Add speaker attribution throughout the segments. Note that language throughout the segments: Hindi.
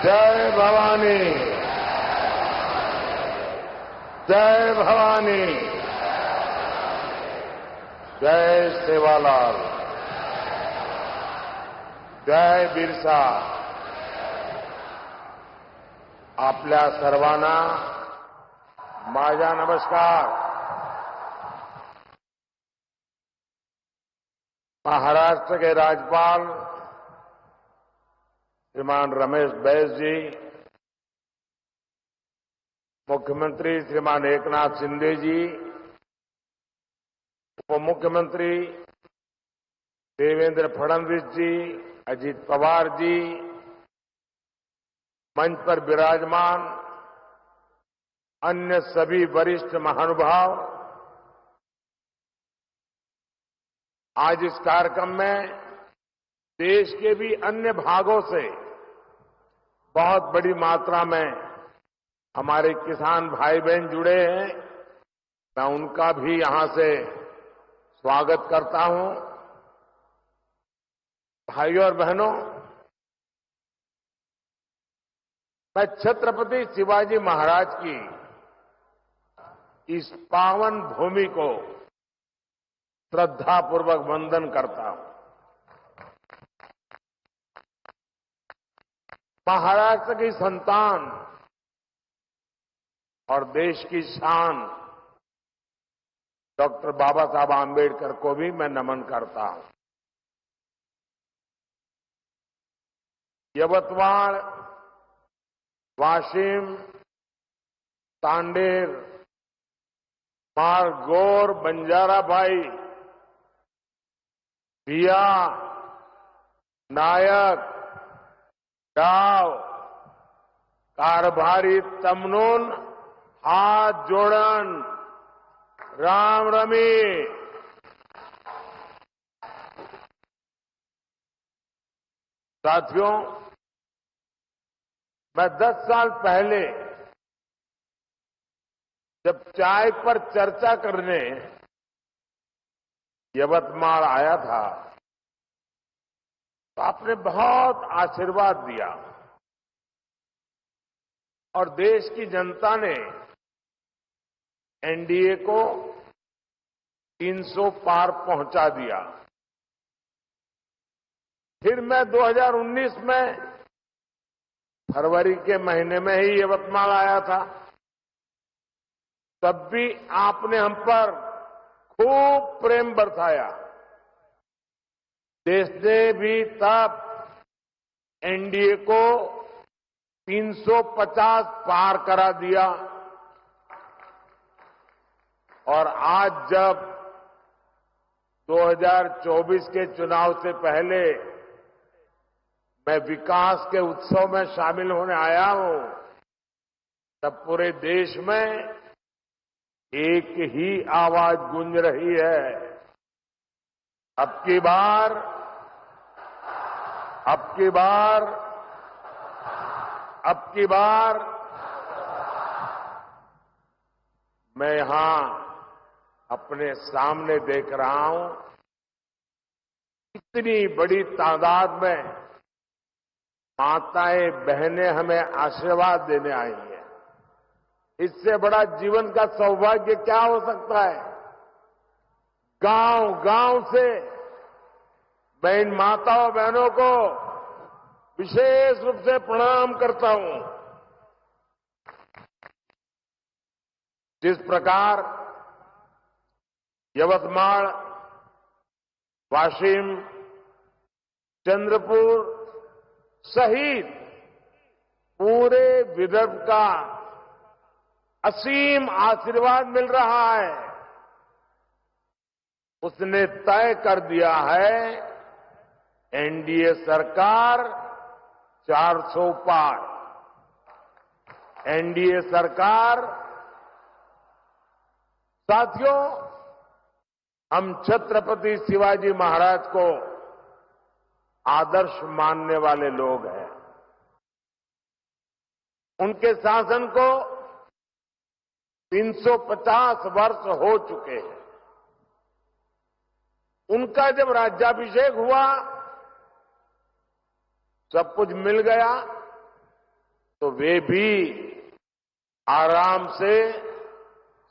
Speaker 1: जय भवानी, जय भवानी, जय सेवालाल, जय बिरसा. आपल्या सर्वांना माझा नमस्कार. महाराष्ट्र के राज्यपाल श्रीमान रमेश बैस जी, मुख्यमंत्री श्रीमान एकनाथ शिंदे जी, उप मुख्यमंत्री देवेंद्र फडणवीस जी, अजित पवार जी, मंच पर विराजमान अन्य सभी वरिष्ठ महानुभाव, आज इस कार्यक्रम में देश के भी अन्य भागों से बहुत बड़ी मात्रा में हमारे किसान भाई बहन जुड़े हैं. मैं उनका भी यहां से स्वागत करता हूं. भाइयों और बहनों, मैं छत्रपति शिवाजी महाराज की इस पावन भूमि को श्रद्धापूर्वक वंदन करता हूं. महाराष्ट्र की संतान और देश की शान डॉक्टर बाबा साहब आंबेडकर को भी मैं नमन करता हूं. यवतमाळ, वाशिम, तांडेर, मारगोर, बंजारा भाई, भिया, नायक, डाव, कारभारी, तमनून, हाथ जोड़न, राम रमी. साथियों, मैं 10 साल पहले जब चाय पर चर्चा करने यवतमाल आया था तो आपने बहुत आशीर्वाद दिया और देश की जनता ने एनडीए को 300 पार पहुंचा दिया. फिर मैं 2019 में फरवरी के महीने में ही यवतमाल आया था. तब भी आपने हम पर खूब प्रेम बरसाया. देश ने भी तब एनडीए को 350 पार करा दिया और आज जब 2024 के चुनाव से पहले मैं विकास के उत्सव में शामिल होने आया हूं, तब पूरे देश में एक ही आवाज गूंज रही है. अब की बार मैं यहां अपने सामने देख रहा हूं, इतनी बड़ी तादाद में माताएं बहनें हमें आशीर्वाद देने आई हैं. इससे बड़ा जीवन का सौभाग्य क्या हो सकता है. गांव से मैं इन माताओं बहनों को विशेष रूप से प्रणाम करता हूं. जिस प्रकार यवतमाल, वाशिम, चंद्रपुर सहित पूरे विदर्भ का असीम आशीर्वाद मिल रहा है, उसने तय कर दिया है एनडीए सरकार 400 पार. एनडीए सरकार. साथियों, हम छत्रपति शिवाजी महाराज को आदर्श मानने वाले लोग हैं. उनके शासन को 350 वर्ष हो चुके हैं. उनका जब राज्याभिषेक हुआ, सब कुछ मिल गया, तो वे भी आराम से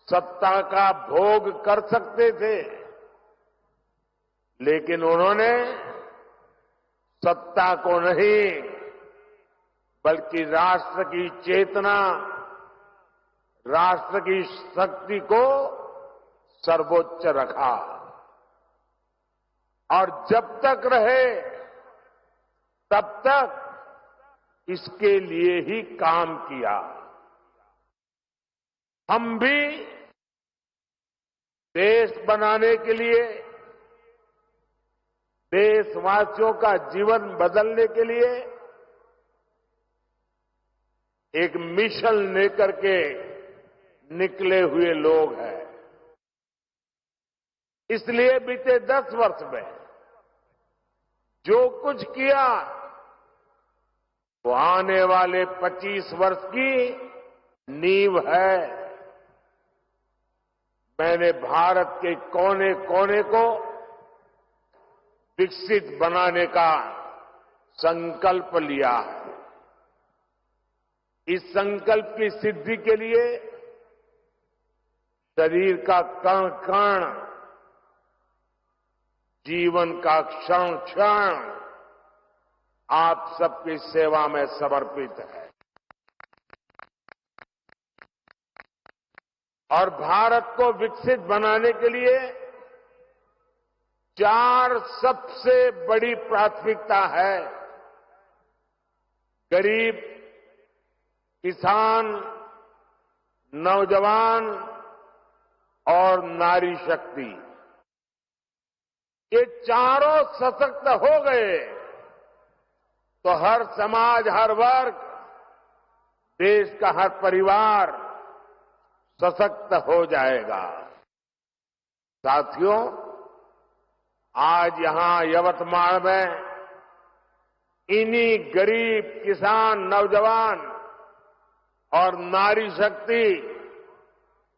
Speaker 1: सत्ता का भोग कर सकते थे, लेकिन उन्होंने सत्ता को नहीं बल्कि राष्ट्र की चेतना, राष्ट्र की शक्ति को सर्वोच्च रखा और जब तक रहे तब तक इसके लिए ही काम किया। हम भी देश बनाने के लिए, देशवासियों का जीवन बदलने के लिए एक मिशन लेकर के निकले हुए लोग हैं। इसलिए बीते 10 वर्ष में जो कुछ किया वो आने वाले 25 वर्ष की नींव है। मैंने भारत के कोने कोने को विकसित बनाने का संकल्प लिया है। इस संकल्प की सिद्धि के लिए शरीर का कण कण, जीवन का क्षण क्षण आप सबकी सेवा में समर्पित है और भारत को विकसित बनाने के लिए 4 सबसे बड़ी प्राथमिकता है। गरीब, किसान, नौजवान और नारी शक्ति, ये चारों सशक्त हो गए तो हर समाज, हर वर्ग, देश का हर परिवार सशक्त हो जाएगा। साथियों, आज यहां यवतमाल में इन्हीं गरीब, किसान, नौजवान और नारी शक्ति,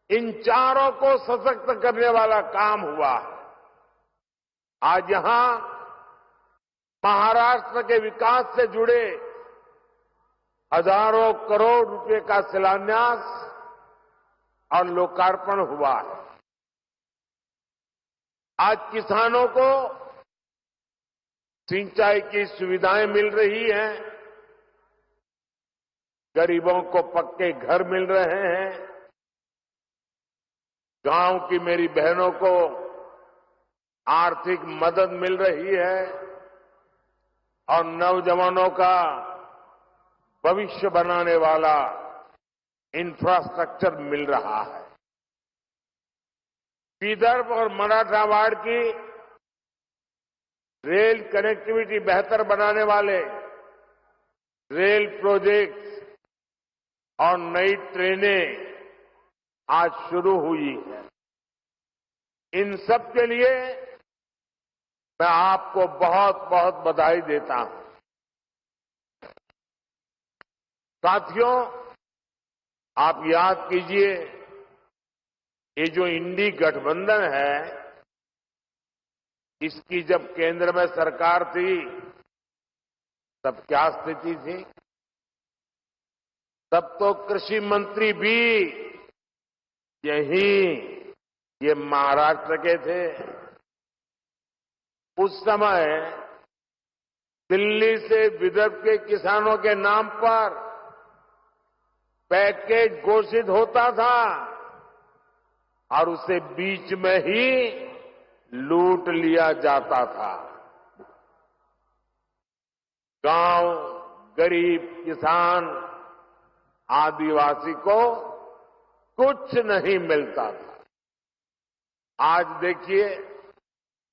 Speaker 1: इन चारों को सशक्त करने वाला काम हुआ है। आज यहां महाराष्ट्र के विकास से जुड़े हजारों करोड़ रुपए का शिलान्यास और लोकार्पण हुआ है। आज किसानों को सिंचाई की सुविधाएं मिल रही हैं, गरीबों को पक्के घर मिल रहे हैं, गांव की मेरी बहनों को आर्थिक मदद मिल रही है और नौजवानों का भविष्य बनाने वाला इंफ्रास्ट्रक्चर मिल रहा है। विदर्भ और मराठवाड़ की रेल कनेक्टिविटी बेहतर बनाने वाले रेल प्रोजेक्ट्स और नई ट्रेनें आज शुरू हुई है। इन सब के लिए मैं आपको बहुत बहुत बधाई देता हूं। साथियों, आप याद कीजिए, ये जो इंडी गठबंधन है, इसकी जब केंद्र में सरकार थी तब क्या स्थिति थी? तब तो कृषि मंत्री भी ये महाराष्ट्र के थे। उस समय दिल्ली से विदर्भ के किसानों के नाम पर पैकेज घोषित होता था और उसे बीच में ही लूट लिया जाता था। गांव, गरीब, किसान, आदिवासी को कुछ नहीं मिलता था। आज देखिए,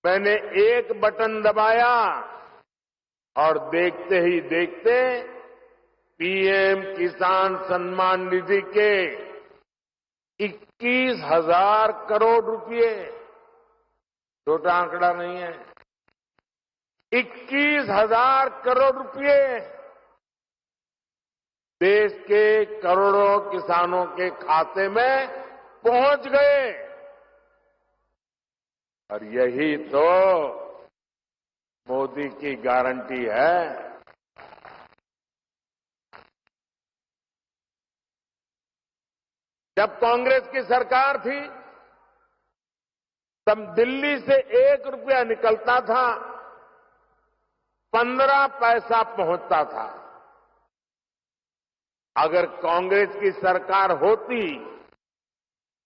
Speaker 1: मैंने एक बटन दबाया और देखते ही देखते पीएम किसान सम्मान निधि के 21,000 करोड़ रुपए, छोटा आंकड़ा नहीं है, 21,000 करोड़ रुपए देश के करोड़ों किसानों के खाते में पहुंच गए। और यही तो मोदी की गारंटी है। जब कांग्रेस की सरकार थी तब दिल्ली से 1 रुपया निकलता था 15 पैसा पहुंचता था। अगर कांग्रेस की सरकार होती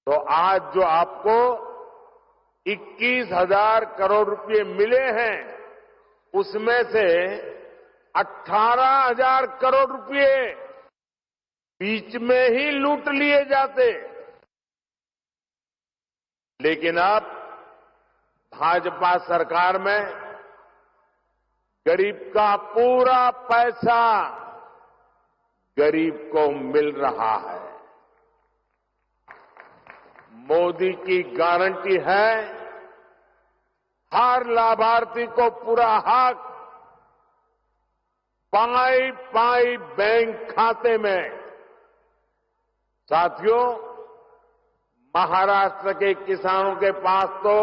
Speaker 1: तो आज जो आपको 21,000 करोड़ रुपए मिले हैं उसमें से 18,000 करोड़ रुपए बीच में ही लूट लिए जाते। लेकिन अब भाजपा सरकार में गरीब का पूरा पैसा गरीब को मिल रहा है। मोदी की गारंटी है हर लाभार्थी को पूरा हक पाई पाई बैंक खाते में। साथियों, महाराष्ट्र के किसानों के पास तो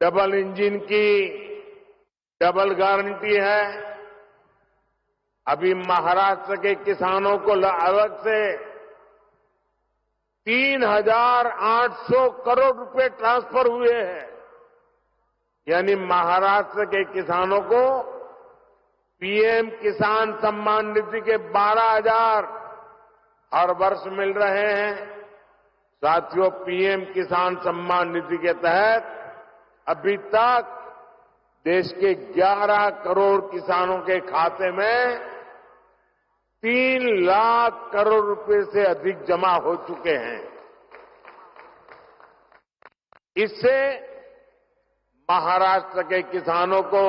Speaker 1: डबल इंजन की डबल गारंटी है। अभी महाराष्ट्र के किसानों को अलग से 3,800 करोड़ रुपए ट्रांसफर हुए हैं। यानी महाराष्ट्र के किसानों को पीएम किसान सम्मान निधि के 12,000 हर वर्ष मिल रहे हैं। साथियों, पीएम किसान सम्मान निधि के तहत अभी तक देश के 11 करोड़ किसानों के खाते में 3 लाख करोड़ रुपए से अधिक जमा हो चुके हैं। इससे महाराष्ट्र के किसानों को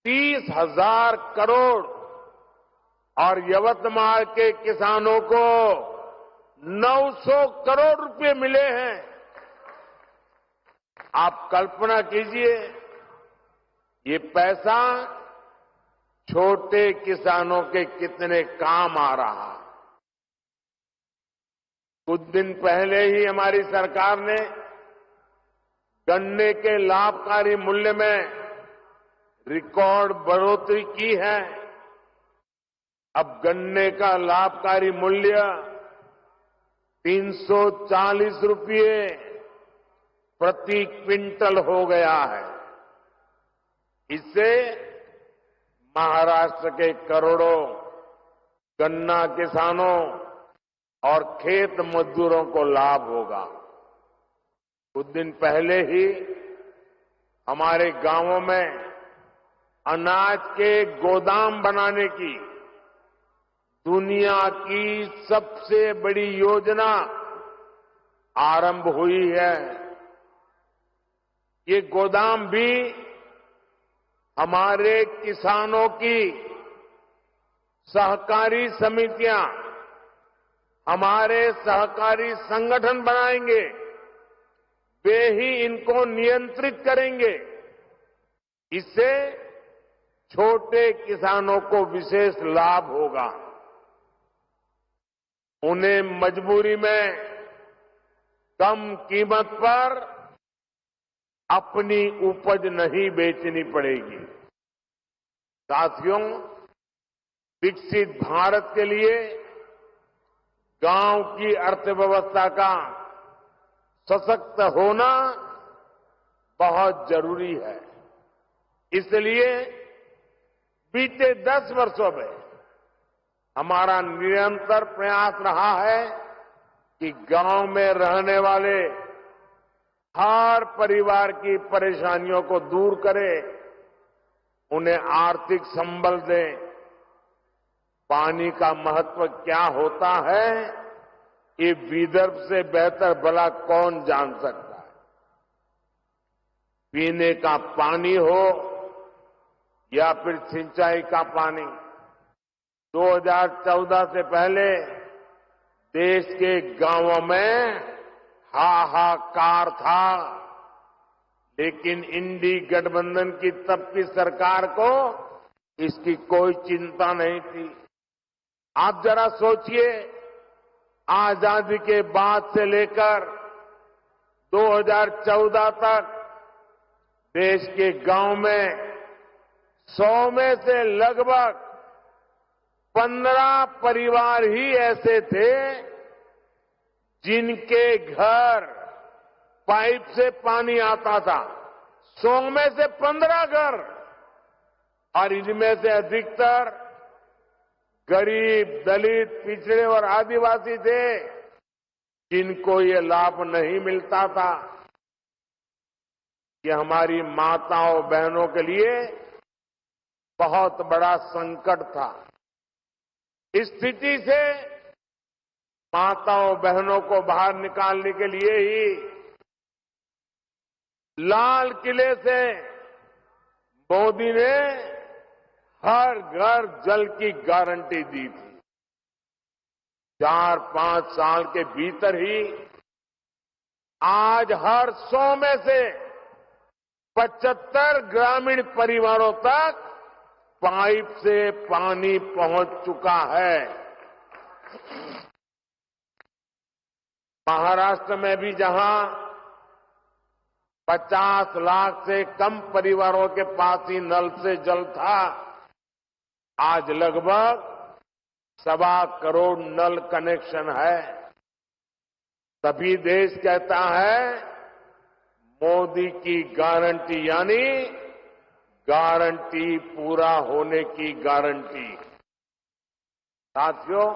Speaker 1: 30,000 करोड़ और यवतमाल के किसानों को 900 करोड़ रुपए मिले हैं। आप कल्पना कीजिए, ये पैसा छोटे किसानों के कितने काम आ रहा। कुछ दिन पहले ही हमारी सरकार ने गन्ने के लाभकारी मूल्य में रिकॉर्ड बढ़ोतरी की है। अब गन्ने का लाभकारी मूल्य 340 रुपये प्रति क्विंटल हो गया है। इससे महाराष्ट्र के करोड़ों गन्ना किसानों और खेत मजदूरों को लाभ होगा। कुछ दिन पहले ही हमारे गांवों में अनाज के गोदाम बनाने की दुनिया की सबसे बड़ी योजना आरंभ हुई है। ये गोदाम भी हमारे किसानों की सहकारी समितियां, हमारे सहकारी संगठन बनाएंगे। वे ही इनको नियंत्रित करेंगे। इससे छोटे किसानों को विशेष लाभ होगा। उन्हें मजबूरी में कम कीमत पर अपनी उपज नहीं बेचनी पड़ेगी। साथियों, विकसित भारत के लिए गांव की अर्थव्यवस्था का सशक्त होना बहुत जरूरी है। इसलिए बीते 10 वर्षों में हमारा निरंतर प्रयास रहा है कि गांव में रहने वाले हर परिवार की परेशानियों को दूर करें, उन्हें आर्थिक संबल दें। पानी का महत्व क्या होता है, ये विदर्भ से बेहतर भला कौन जान सकता है। पीने का पानी हो या फिर सिंचाई का पानी, 2014 से पहले देश के गांवों में हाहाकार था। लेकिन इंडी गठबंधन की तब की सरकार को इसकी कोई चिंता नहीं थी। आप जरा सोचिए, आजादी के बाद से लेकर 2014 तक देश के गांव में 100 में से लगभग 15 परिवार ही ऐसे थे जिनके घर पाइप से पानी आता था। 100 में से 15 घर, और इनमें से अधिकतर गरीब, दलित, पिछड़े और आदिवासी थे जिनको ये लाभ नहीं मिलता था। ये हमारी माताओं बहनों के लिए बहुत बड़ा संकट था। इस स्थिति से माताओं बहनों को बाहर निकालने के लिए ही लाल किले से मोदी ने हर घर जल की गारंटी दी थी। 4-5 साल के भीतर ही आज हर 100 में से 75 ग्रामीण परिवारों तक पाइप से पानी पहुंच चुका है। महाराष्ट्र में भी जहां 50 लाख से कम परिवारों के पास ही नल से जल था, आज लगभग 1.25 करोड़ नल कनेक्शन है। तभी देश कहता है मोदी की गारंटी, यानी गारंटी पूरा होने की गारंटी। साथियों,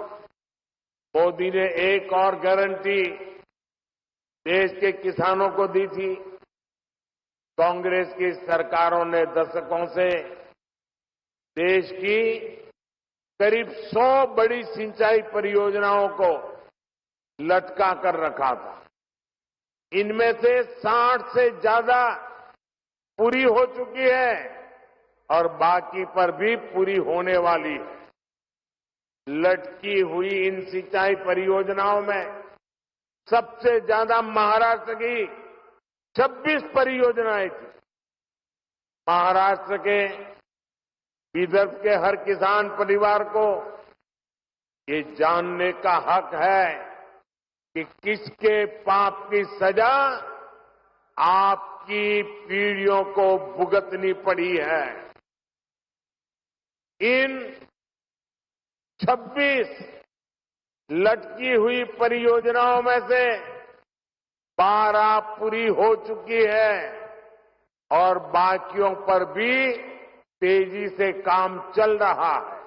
Speaker 1: मोदी ने एक और गारंटी देश के किसानों को दी थी। कांग्रेस की सरकारों ने दशकों से देश की करीब 100 बड़ी सिंचाई परियोजनाओं को लटका कर रखा था। इनमें से 60 से ज्यादा पूरी हो चुकी है और बाकी पर भी पूरी होने वाली है। लटकी हुई इन सिंचाई परियोजनाओं में सबसे ज्यादा महाराष्ट्र की 26 परियोजनाएं थी। महाराष्ट्र के, विदर्भ के हर किसान परिवार को ये जानने का हक है कि किसके पाप की सजा आपकी पीढ़ियों को भुगतनी पड़ी है। इन 26 लटकी हुई परियोजनाओं में से 12 पूरी हो चुकी है और बाकियों पर भी तेजी से काम चल रहा है।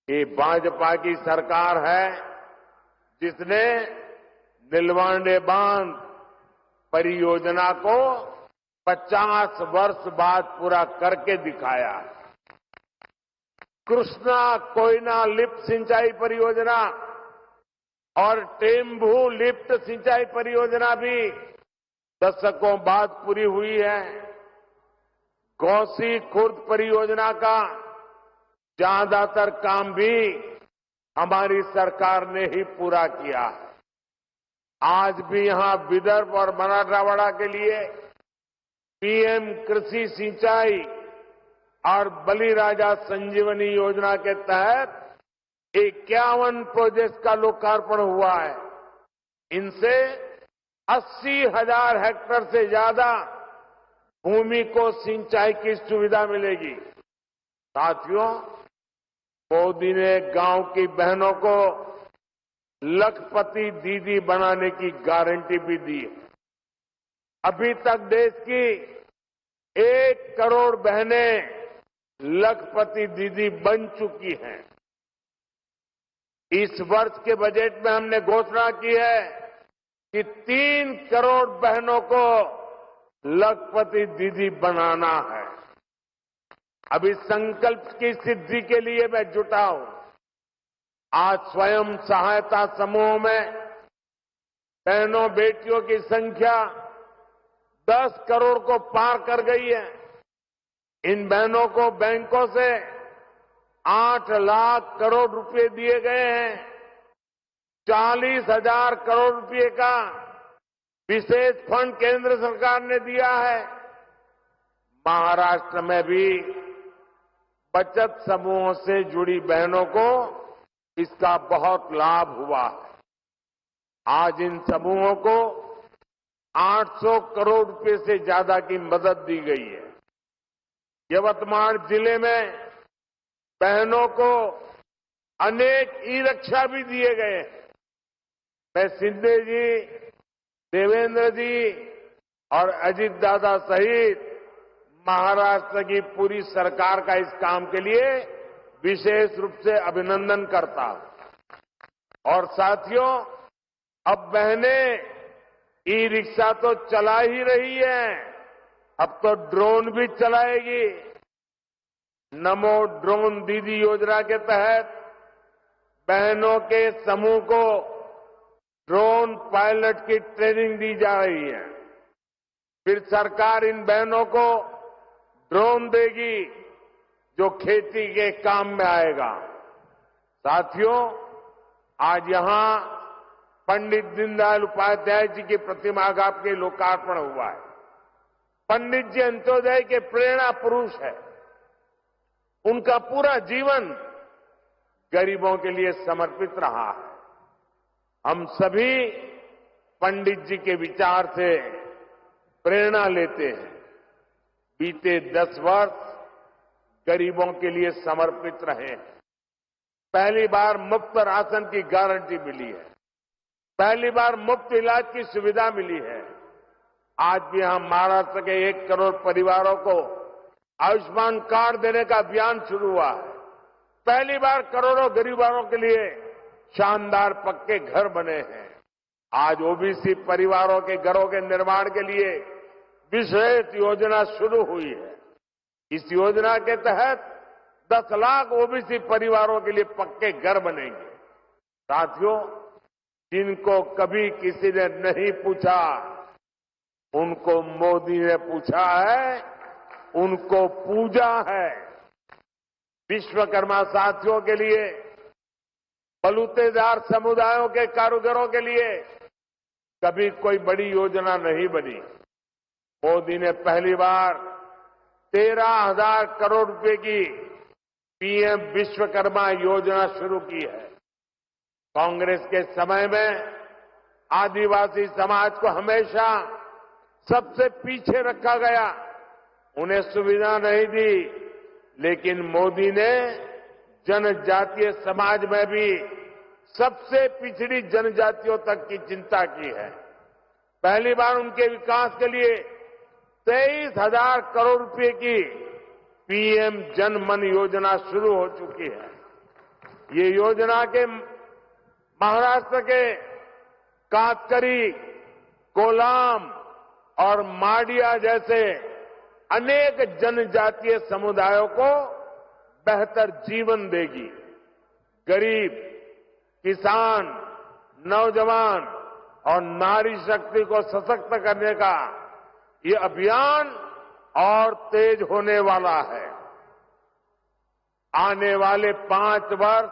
Speaker 1: ये भाजपा की सरकार है जिसने नीलवांडे बांध परियोजना को 50 वर्ष बाद पूरा करके दिखाया। कृष्णा कोयना लिफ्ट सिंचाई परियोजना और टेम्भू लिफ्ट सिंचाई परियोजना भी दशकों बाद पूरी हुई है। गौसी खुर्द परियोजना का ज्यादातर काम भी हमारी सरकार ने ही पूरा किया है। आज भी यहां विदर्भ और मराठवाड़ा के लिए पीएम कृषि सिंचाई और बलिराजा संजीवनी योजना के तहत 51 प्रोजेक्ट का लोकार्पण हुआ है। इनसे 80,000 हेक्टेयर से ज्यादा भूमि को सिंचाई की सुविधा मिलेगी। साथियों, मोदी ने गांव की बहनों को लखपति दीदी बनाने की गारंटी भी दी है। अभी तक देश की 1 करोड़ बहनें लखपति दीदी बन चुकी हैं। इस वर्ष के बजट में हमने घोषणा की है कि 3 करोड़ बहनों को लखपति दीदी बनाना है। अब इस संकल्प की सिद्धि के लिए मैं जुटा हूं। आज स्वयं सहायता समूहों में बहनों बेटियों की संख्या 10 करोड़ को पार कर गई है। इन बहनों को बैंकों से 8 लाख करोड़ रुपए दिए गए हैं। 40,000 करोड़ रुपए का विशेष फंड केंद्र सरकार ने दिया है। महाराष्ट्र में भी बचत समूहों से जुड़ी बहनों को इसका बहुत लाभ हुआ है। आज इन समूहों को 800 करोड़ रुपए से ज्यादा की मदद दी गई है। यवतमाल जिले में बहनों को अनेक ई-रिक्शा भी दिए गए हैं। मैं शिंदे जी, देवेंद्र जी और अजीत दादा सहित महाराष्ट्र की पूरी सरकार का इस काम के लिए विशेष रूप से अभिनंदन करता हूं। और साथियों, अब बहनें ई-रिक्शा तो चला ही रही हैं, अब तो ड्रोन भी चलाएगी। नमो ड्रोन दीदी योजना के तहत बहनों के समूह को ड्रोन पायलट की ट्रेनिंग दी जा रही है। फिर सरकार इन बहनों को ड्रोन देगी जो खेती के काम में आएगा। साथियों, आज यहां पंडित दीनदयाल उपाध्याय जी की प्रतिमा का के लोकार्पण हुआ है। पंडित जी अंत्योदय के प्रेरणा पुरुष है। उनका पूरा जीवन गरीबों के लिए समर्पित रहा है। हम सभी पंडित जी के विचार से प्रेरणा लेते हैं। बीते 10 वर्ष गरीबों के लिए समर्पित रहे हैं। पहली बार मुफ्त राशन की गारंटी मिली है। पहली बार मुफ्त इलाज की सुविधा मिली है। आज भी हम महाराष्ट्र के 1 करोड़ परिवारों को आयुष्मान कार्ड देने का अभियान शुरू हुआ है। पहली बार करोड़ों गरीबों के लिए शानदार पक्के घर बने हैं। आज ओबीसी परिवारों के घरों के निर्माण के लिए विशेष योजना शुरू हुई है। इस योजना के तहत 10 लाख ओबीसी परिवारों के लिए पक्के घर बनेंगे। साथियों, जिनको कभी किसी ने नहीं पूछा, उनको मोदी ने पूछा है, उनको पूजा है। विश्वकर्मा साथियों के लिए, बलूतेदार समुदायों के कारीगरों के लिए कभी कोई बड़ी योजना नहीं बनी। मोदी ने पहली बार 13,000 करोड़ रुपए की पीएम विश्वकर्मा योजना शुरू की है। कांग्रेस के समय में आदिवासी समाज को हमेशा सबसे पीछे रखा गया, उन्हें सुविधा नहीं दी। लेकिन मोदी ने जनजातीय समाज में भी सबसे पिछड़ी जनजातियों तक की चिंता की है। पहली बार उनके विकास के लिए 23,000 करोड़ रुपए की पीएम जन मन योजना शुरू हो चुकी है। ये योजना के महाराष्ट्र के कातकरी, कोलाम और माडिया जैसे अनेक जनजातीय समुदायों को बेहतर जीवन देगी। गरीब, किसान, नौजवान और नारी शक्ति को सशक्त करने का ये अभियान और तेज होने वाला है। आने वाले 5 वर्ष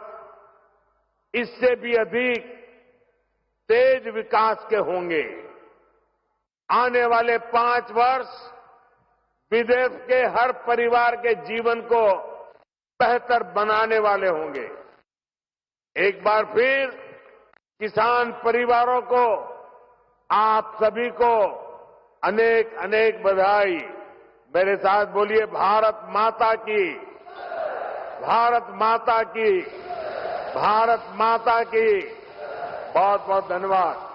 Speaker 1: इससे भी अधिक तेज विकास के होंगे। आने वाले 5 वर्ष विदेश के हर परिवार के जीवन को बेहतर बनाने वाले होंगे। एक बार फिर किसान परिवारों को, आप सभी को अनेक अनेक बधाई। मेरे साथ बोलिए, भारत माता की, भारत माता की, भारत माता की। बहुत बहुत धन्यवाद।